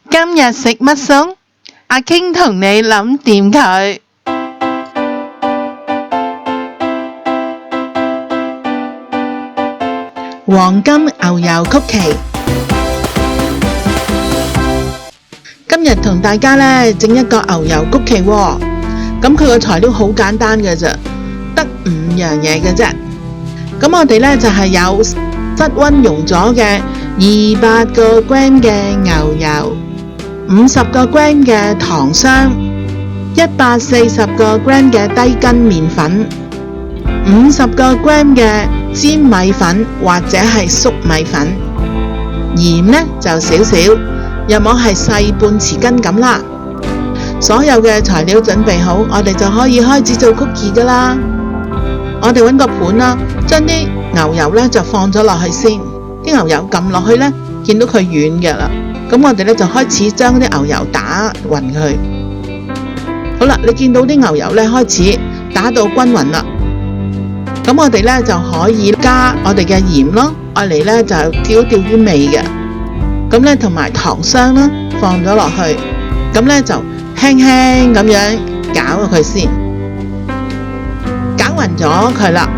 今日食乜餸？阿傾同你諗掂佢。黃金牛油曲奇，今日同大家呢整一個牛油曲奇喎。咁佢個材料好簡單嘅啫，得5樣嘢嘅啫。咁我哋呢就係有室溫溶咗嘅200個 gram 嘅牛油，50個 gram 嘅糖霜，140個 gram 嘅低筋麵粉，50個 gram 嘅粘米粉或者係粟米粉，鹽呢就少少，約莫係細半匙羹咁啦。所有嘅材料準備好，我哋就可以開始做曲奇噶啦。我哋揾個盤啦，將啲牛油呢就放咗落去先。啲牛油撳落去呢，見到佢軟嘅啦。咁我哋呢就開始將啲牛油打勻佢。好啦，你見到啲牛油呢開始打到均勻啦。咁我哋呢就可以加我哋嘅鹽咯，愛嚟呢就調啲味嘅。咁呢同埋糖霜啦，放咗落去。咁呢就輕輕咁樣攪佢先，攪勻咗佢啦。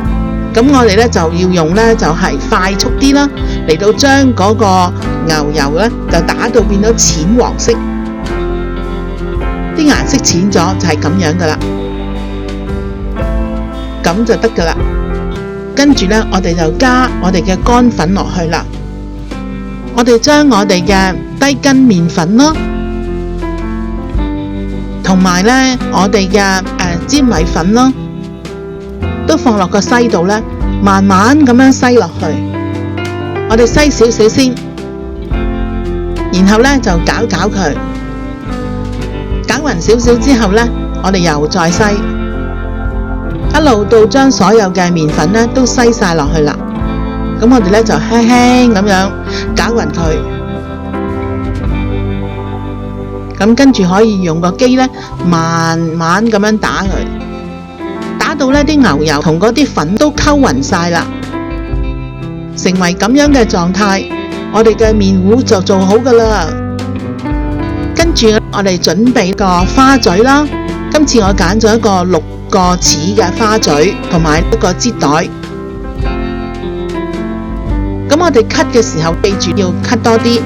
咁我哋呢就要用呢就係快速啲啦，嚟到將嗰個牛油呢就打到變咗淺黃色，啲顏色淺咗就係咁樣噶啦，咁就得噶啦。跟住呢，我哋就加我哋嘅乾粉落去啦。我哋將我哋嘅低筋麵粉咯，同埋呢我哋嘅粘米粉咯，都放落個篩度呢，慢慢咁樣篩落去。我哋篩少少先，然後呢就攪攪佢，攪勻少少之後呢，我哋又再篩，一路到將所有嘅麵粉呢都篩晒落去啦。咁我哋呢就輕輕咁樣攪勻佢。咁跟住可以用個機呢，慢慢咁樣打佢，打到呢啲牛油同嗰啲粉都溝勻晒啦，成為咁樣嘅狀態，我哋嘅麵糊就做好噶啦。跟住我哋準備個花嘴啦，今次我揀咗一個6個齒嘅花嘴，同埋一個擠袋。咁我哋 cut 嘅時候，記住要 cut 多啲。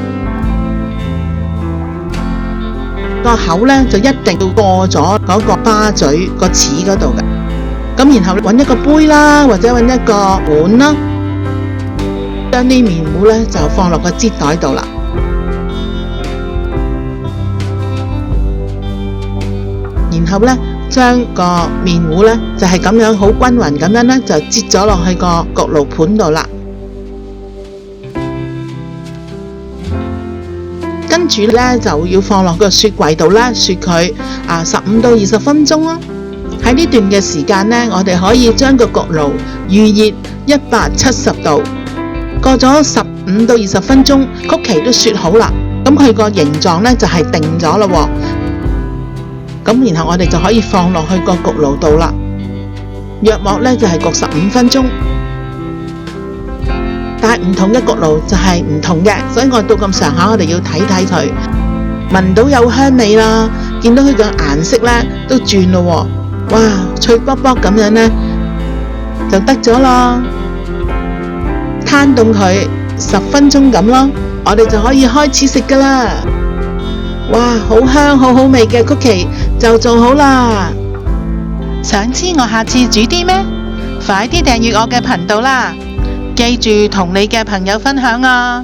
個口呢就一定要過咗嗰個花嘴個齒嗰度嘅。咁然後揾一個杯啦，或者揾一個碗啦，將啲麵糊呢就放落個擠袋度啦。然後呢，將個麵糊呢就係咁樣好均勻咁樣呢，就擠咗落去個焗爐盤度啦。跟住呢就要放落個雪櫃度啦，雪佢15到20分鐘啦。喺呢段嘅時間呢，我哋可以將個焗爐預熱170度。過咗15到20分鐘，曲奇都雪好啦。咁佢個形狀呢就係定咗啦喎。咁然後我哋就可以放落去個焗爐度啦。約莫呢就係焗15分鐘。但係唔同嘅焗爐就係唔同嘅，所以我到咁上下，我哋要睇睇佢，聞到有香味啦，見到佢嘅顏色呢都轉咯喎，哇，脆卜卜咁樣呢就得咗咯。攤凍佢10分鐘咁咯，我哋就可以開始食噶啦。哇，好香好好味嘅曲奇就做好啦。想知我下次煮啲咩？快啲訂閱我嘅頻道啦！記住同你嘅朋友分享啊！